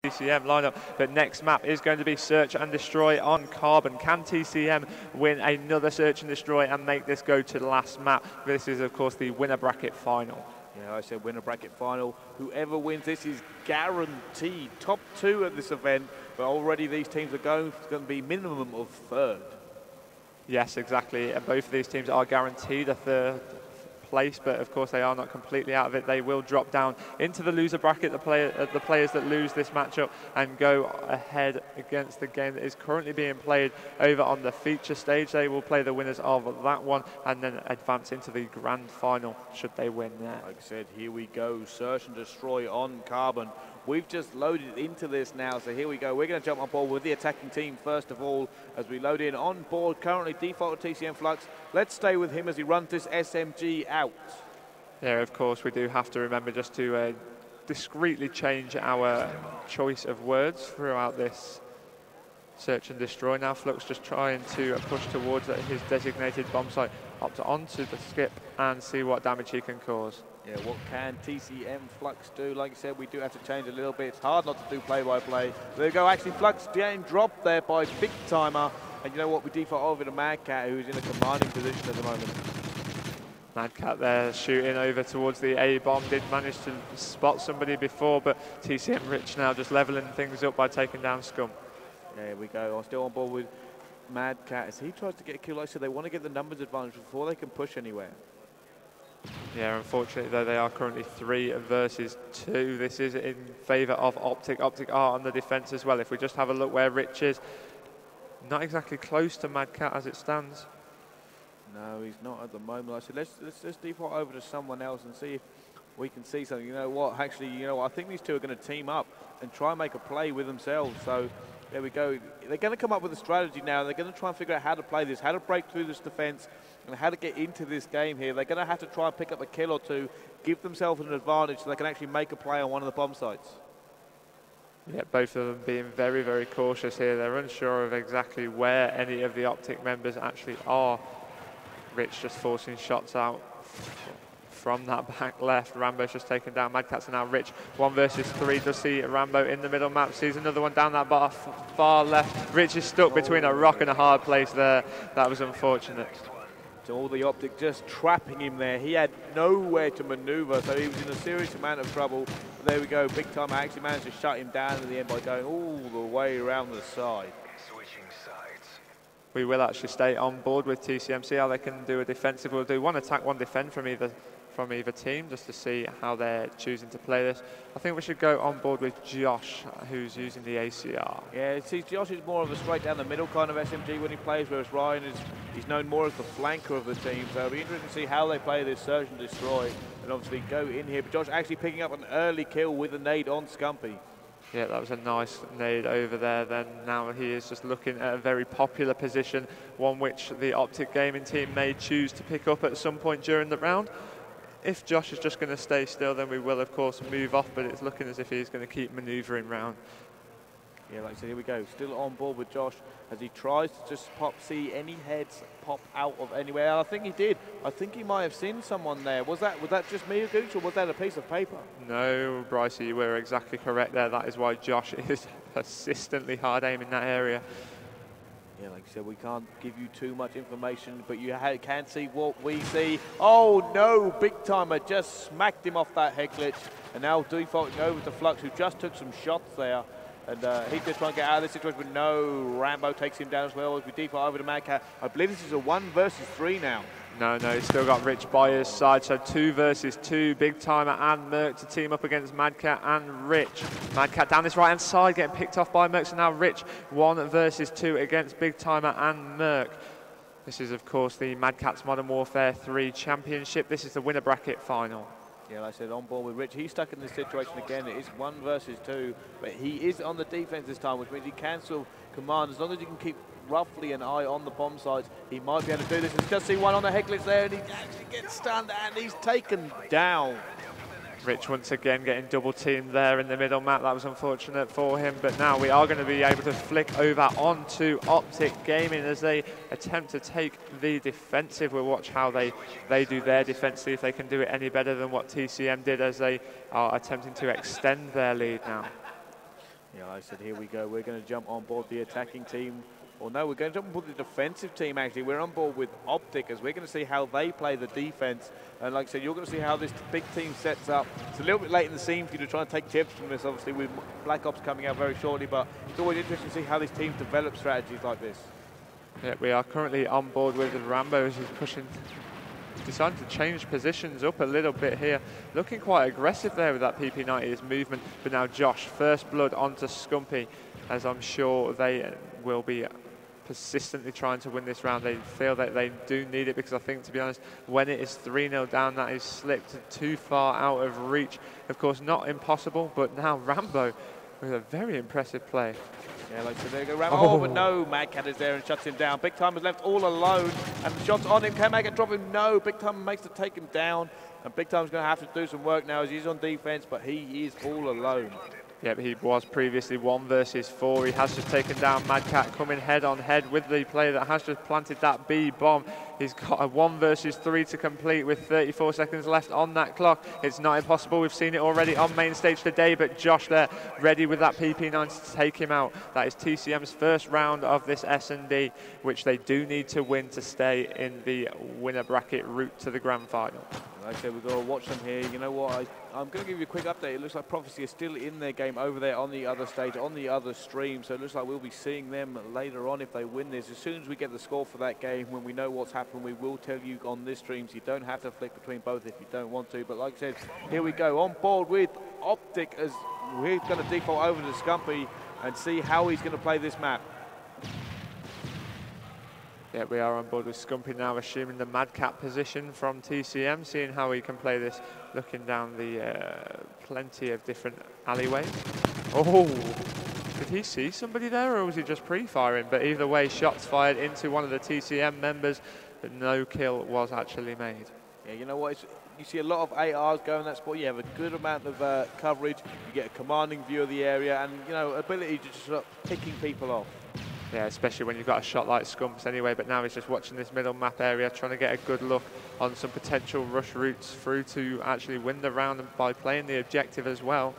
TCM lineup. But next map is going to be Search and Destroy on Carbon. Can TCM win another Search and Destroy and make this go to the last map? This is, of course, the winner bracket final. Yeah, I said winner bracket final. Whoever wins this is guaranteed top 2 at this event, but already these teams are going to be minimum of 3rd. Yes, exactly. Both of these teams are guaranteed a 3rd place, but of course they are not completely out of it. They will drop down into the loser bracket, the players that lose this matchup, and go ahead against the game that is currently being played over on the feature stage. They will play the winners of that one and then advance into the grand final should they win there. Like I said, here we go, Search and Destroy on Carbon. We've just loaded into this now, so here we go. We're going to jump on board with the attacking team first of all as we load in on board. Currently default TCM Flux. Let's stay with him as he runs this SMG out. Yeah, of course, we do have to remember just to discreetly change our choice of words throughout this Search and Destroy. Now Flux just trying to push towards his designated bomb site, up to onto the skip and see what damage he can cause. Yeah, what can TCM Flux do? Like I said, we do have to change a little bit. It's hard not to do play-by-play. There we go. Actually, Flux getting dropped there by Big Timer. And you know what? We default over to Mad Cat, who's in a commanding position at the moment. Mad Cat there shooting over towards the A-bomb. Did manage to spot somebody before, but TCM Rich now just leveling things up by taking down Scum. Yeah, here we go. I'm still on board with Mad Cat as he tries to get a kill. Like I said, they want to get the numbers advantage before they can push anywhere. Yeah, unfortunately, though, they are currently 3 versus 2. This is in favour of Optic. Optic are on the defence as well. If we just have a look where Rich is, not exactly close to Mad Cat as it stands. No, he's not at the moment. I said, let's just default over to someone else and see if we can see something. You know what? Actually, you know what? I think these two are going to team up and try and make a play with themselves. So there we go. They're going to come up with a strategy now. They're going to try and figure out how to play this, how to break through this defence, and how to get into this game here. They're going to have to try and pick up a kill or two, give themselves an advantage so they can actually make a play on one of the bomb sites. Yeah, both of them being very, very cautious here. They're unsure of exactly where any of the Optic members actually are. Rich just forcing shots out from that back left. Rambo's just taken down Mad Catz, and now Rich 1 versus 3. Does see Rambo in the middle map, sees another one down that bar far left. Rich is stuck between a rock and a hard place there. That was unfortunate. So all the Optic just trapping him there. He had nowhere to maneuver, so he was in a serious amount of trouble. But there we go, Big Time actually managed to shut him down in the end by going all the way around the side. We will actually stay on board with TCM, see how they can do a defensive. We'll do 1 attack, 1 defend from either team, just to see how they're choosing to play this. I think we should go on board with Josh, who's using the ACR. Yeah, see, Josh is more of a straight down the middle kind of SMG when he plays, whereas Ryan he's known more as the flanker of the team. So it'll be interesting to see how they play this Search and Destroy, and obviously go in here. But Josh actually picking up an early kill with a nade on Scumpy. Yeah, that was a nice nade over there. Then now he is just looking at a very popular position, one which the Optic gaming team may choose to pick up at some point during the round. If Josh is just going to stay still, then we will, of course, move off, but it's looking as if he's going to keep manoeuvring round. Yeah, like I said, here we go. Still on board with Josh as he tries to just see any heads pop out of anywhere. I think he did. I think he might have seen someone there. Was that just me, Gooch, or was that a piece of paper? No, Bryce, you were exactly correct there. That is why Josh is persistently hard aim in that area. Yeah, like I said, we can't give you too much information, but you can see what we see. Oh no, Big Timer just smacked him off that head glitch, and now defaulting over to Flux, who just took some shots there. And he's just trying to get out of this situation, but no, Rambo takes him down as well as we default over to Mad Cat. I believe this is a 1 versus 3 now. No, he's still got Rich by his side, so 2 versus 2. Big Timer and Merc to team up against Mad Cat and Rich. Mad Cat down this right-hand side, getting picked off by Merc, so now Rich 1 versus 2 against Big Timer and Merc. This is, of course, the Mad Catz Modern Warfare 3 Championship. This is the winner bracket final. Yeah, like I said, on board with Rich. He's stuck in this situation again. It is 1 versus 2, but he is on the defense this time, which means he can still command. As long as he can keep roughly an eye on the bomb sites, he might be able to do this. And just see one on the head glitch there, and he actually gets stunned, and he's taken down. Rich once again getting double teamed there in the middle map. That was unfortunate for him, but now we are going to be able to flick over onto Optic Gaming as they attempt to take the defensive. We'll watch how they do their defense, see if they can do it any better than what TCM did as they are attempting to extend their lead now. Yeah, like I said, here we go. We're going to jump on board the attacking team. Or no, we're going to jump on board the defensive team, actually. We're on board with Optic, as we're going to see how they play the defense. And like I said, you're going to see how this big team sets up. It's a little bit late in the scene for you to try and take tips from this, obviously, with Black Ops coming out very shortly. But it's always interesting to see how these teams develop strategies like this. Yeah, we are currently on board with Rambo as he's pushing. Deciding to change positions up a little bit here. Looking quite aggressive there with that PP90's movement. But now Josh, first blood onto Scumpy, as I'm sure they will be persistently trying to win this round. They feel that they do need it, because I think, to be honest, when it is 3-0 down, that is slipped too far out of reach. Of course, not impossible, but now Rambo with a very impressive play. Yeah, like I said, there you go, Rambo. Oh, but no, Mad Catz is there and shuts him down. Big Time is left all alone, and the shot's on him. Can Mad Catz drop him? No, Big Time makes to take him down, and Big Time's going to have to do some work now as he's on defense, but he is all alone. Yeah, but he was previously 1 versus 4. He has just taken down Mad Catz, coming head on head with the player that has just planted that B bomb. He's got a 1 versus 3 to complete with 34 seconds left on that clock. It's not impossible. We've seen it already on main stage today, but Josh there ready with that PP9 to take him out. That is TCM's first round of this S&D, which they do need to win to stay in the winner bracket route to the grand final. Like I said, we've got to watch them here. You know what? I'm going to give you a quick update. It looks like Prophecy is still in their game over there on the other stage, on the other stream. So it looks like we'll be seeing them later on if they win this. As soon as we get the score for that game, when we know what's happened, we will tell you on this stream. So you don't have to flick between both if you don't want to. But like I said, here we go. On board with Optic, as we're going to default over to Scumpy and see how he's going to play this map. Yeah, we are on board with Scumpy now, assuming the Mad Catz position from TCM, seeing how he can play this, looking down the plenty of different alleyways. Oh, did he see somebody there, or was he just pre-firing? But either way, shots fired into one of the TCM members, but no kill was actually made. Yeah, you know what? You see a lot of ARs going in that spot. You have a good amount of coverage. You get a commanding view of the area, and you know, ability to just start picking people off. Yeah, especially when you've got a shot like Scumps anyway, but now he's just watching this middle map area, trying to get a good look on some potential rush routes through to actually win the round by playing the objective as well.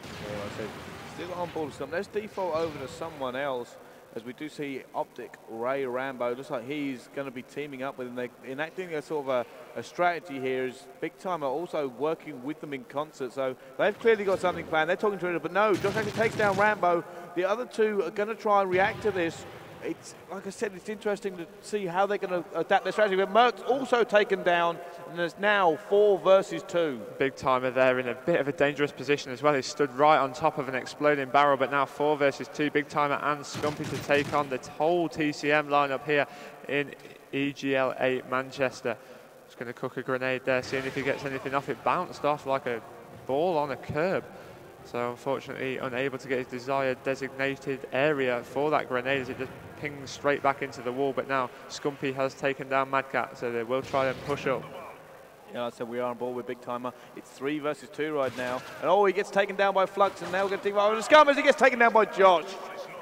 Yeah, like I said, still on board with Scump. Let's default over to someone else, as we do see Optic, Ray Rambo. Looks like he's going to be teaming up with them. They're enacting a sort of a strategy here, as Big Time are also working with them in concert. So they've clearly got something planned. They're talking to each other, but no, Josh actually takes down Rambo. The other two are going to try and react to this. It's, like I said, it's interesting to see how they're going to adapt their strategy. But Merck's also taken down, and there's now 4 versus 2. Big Timer there in a bit of a dangerous position as well. He stood right on top of an exploding barrel, but now 4 versus 2. Big Timer and Scumpy to take on the whole TCM lineup here in EGL8 Manchester. Just going to cook a grenade there, seeing if he gets anything off. It bounced off like a ball on a curb. So unfortunately unable to get his desired designated area for that grenade, as it just pings straight back into the wall. But now Scumpy has taken down Mad Catz, so they will try and push up. Yeah, like I said, we are on board with Big Timer. It's 3 versus 2 right now. And oh, he gets taken down by Flux, and now we're going to think about Scum as he gets taken down by Josh.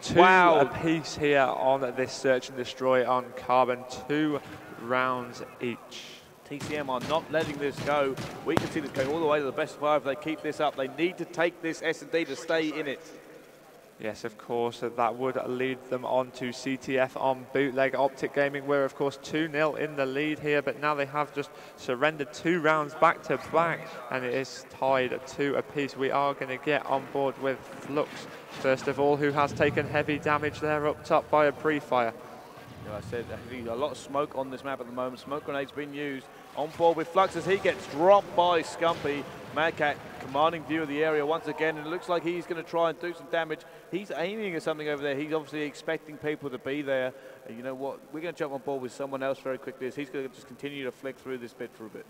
2 apiece here on this search and destroy on Carbon. 2 rounds each. TCM are not letting this go. We can see this going all the way to the best of 5. If they keep this up, they need to take this S&D to stay in it. Yes, of course, that would lead them on to CTF on Bootleg. Optic Gaming were, of course, 2-0 in the lead here, but now they have just surrendered 2 rounds back to back, and it is tied at 2 apiece. We are going to get on board with Flux, first of all, who has taken heavy damage there up top by a pre-fire. Like I said, a lot of smoke on this map at the moment. Smoke grenades being used. On board with Flux as he gets dropped by Scumpy. Mad Catz commanding view of the area once again, and it looks like he's going to try and do some damage. He's aiming at something over there. He's obviously expecting people to be there. And you know what? We're going to jump on board with someone else very quickly, as he's going to just continue to flick through this bit for a bit.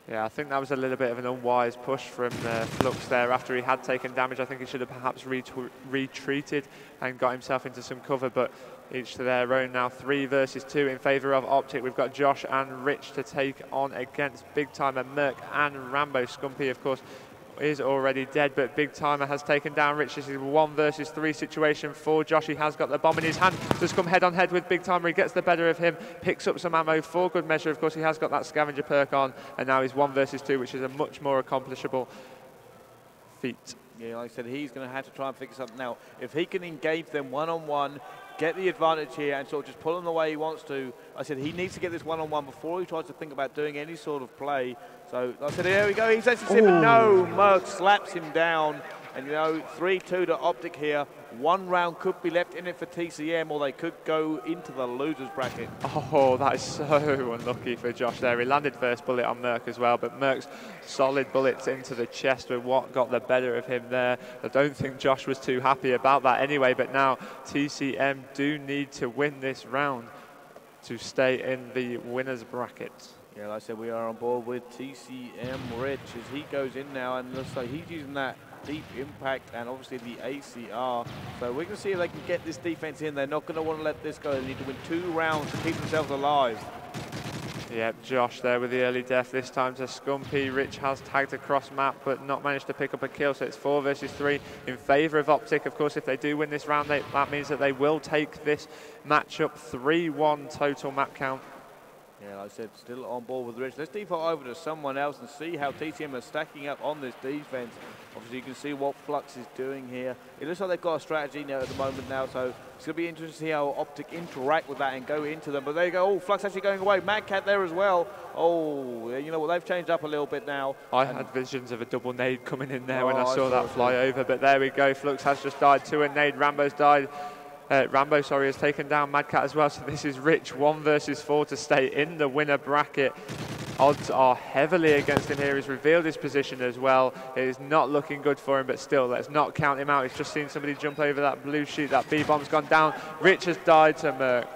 Yeah, I think that was a little bit of an unwise push from Flux there after he had taken damage. I think he should have perhaps retreated and got himself into some cover, but each to their own now. 3 versus 2 in favour of Optic. We've got Josh and Rich to take on against Big Timer, Merck and Rambo. Scumpy, of course, is already dead, but Big Timer has taken down Rich. This is a 1 versus 3 situation for Josh. He has got the bomb in his hand. Just come head on head with Big Timer. He gets the better of him, picks up some ammo for good measure. Of course, he has got that scavenger perk on, and now he's 1 versus 2, which is a much more accomplishable feat. Yeah, like I said, he's going to have to try and figure something out. If he can engage them one-on-one, get the advantage here and sort of just pull them the way he wants to, I said he needs to get this one-on-one before he tries to think about doing any sort of play. So like I said, there we go. He's actually said, but no, Merck slaps him down. And, you know, 3-2 to Optic here. 1 round could be left in it for TCM, or they could go into the losers bracket. Oh, that is so unlucky for Josh there. He landed first bullet on Merck as well, but Merck's solid bullets into the chest were what got the better of him there. I don't think Josh was too happy about that anyway, but now TCM do need to win this round to stay in the winners bracket. Yeah, like I said, we are on board with TCM Rich as he goes in now, and looks like he's using that deep impact and obviously the ACR. So we're going to see if they can get this defense in. They're not going to want to let this go. They need to win 2 rounds to keep themselves alive. Yep, Josh there with the early death this time to Scumpy. Rich has tagged across map but not managed to pick up a kill, so it's 4 versus 3 in favour of Optic. Of course, if they do win this round, that means that they will take this matchup 3-1 total map count. Yeah, like I said, still on board with Rich. Let's default over to someone else and see how TCM are stacking up on this defense. Obviously, you can see what Flux is doing here. It looks like they've got a strategy now at the moment now, so it's going to be interesting to see how Optic interact with that and go into them. But there you go. Oh, Flux actually going away. Mad Cat there as well. Oh, you know what? They've changed up a little bit now. I had visions of a double nade coming in there when I saw that fly over, but there we go. Flux has just died to a nade. Rambo's died. Rambo, sorry, has taken down Mad Cat as well. So this is Rich, 1 versus 4 to stay in the winner bracket. Odds are heavily against him here. He's revealed his position as well. It is not looking good for him, but still, let's not count him out. He's just seen somebody jump over that blue sheet. That B-bomb's gone down. Rich has died to Merck.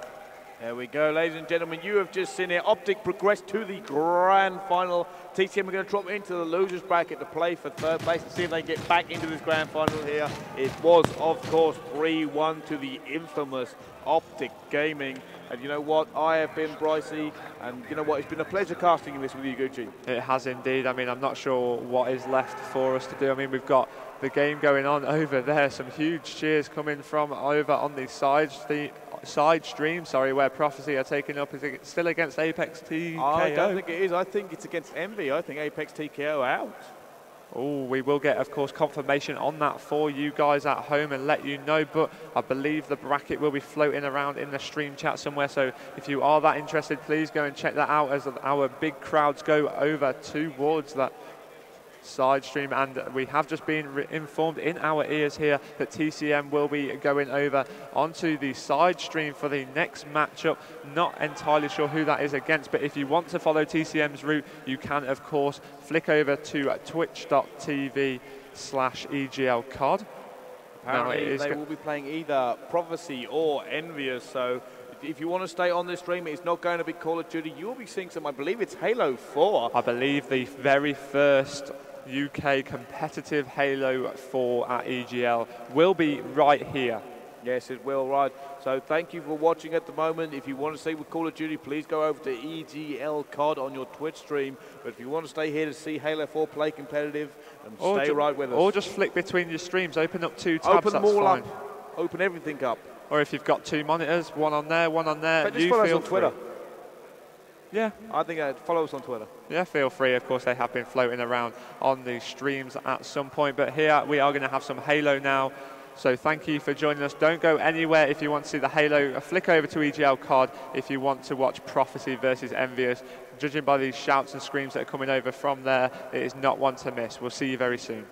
There we go, ladies and gentlemen. You have just seen it. Optic progressed to the grand final. TCM are going to drop into the losers bracket to play for 3rd place and see if they get back into this grand final here. It was, of course, 3-1 to the infamous Optic Gaming. And you know what? I have been Brycey, and you know what? It's been a pleasure casting this with you, Gucci. It has indeed. I mean, I'm not sure what is left for us to do. I mean, we've got the game going on over there. Some huge cheers coming from over on the side stream, sorry, where Prophecy are taking up. Is it still against Apex TKO? I don't think it is. I think it's against Envy. I think Apex TKO out. Oh, we will get, of course, confirmation on that for you guys at home and let you know, but I believe the bracket will be floating around in the stream chat somewhere, so if you are that interested, please go and check that out as our big crowds go over towards that side stream. And we have just been informed in our ears here that TCM will be going over onto the side stream for the next matchup. Not entirely sure who that is against, but if you want to follow TCM's route, you can of course flick over to twitch.tv/EGL8. Apparently they will be playing either Prophecy or Envious, so if you want to stay on this stream, it's not going to be Call of Duty. You will be seeing some, I believe it's Halo 4. I believe the very first UK competitive Halo 4 at EGL will be right here. Yes, it will, right. So thank you for watching at the moment. If you want to stay with Call of Duty, please go over to EGL8 on your Twitch stream. But if you want to stay here to see Halo 4 play competitive, stay right with us. Or just flick between your streams, open up 2 tabs, open them all up. Open everything up. Or if you've got 2 monitors, one on there, but just follow us on Twitter. Yeah. I think follow us on Twitter. Yeah, feel free. Of course, they have been floating around on the streams at some point. But here we are going to have some Halo now. So thank you for joining us. Don't go anywhere if you want to see the Halo. Flick over to EGL8 if you want to watch Prophecy versus Envious. Judging by these shouts and screams that are coming over from there, it is not one to miss. We'll see you very soon.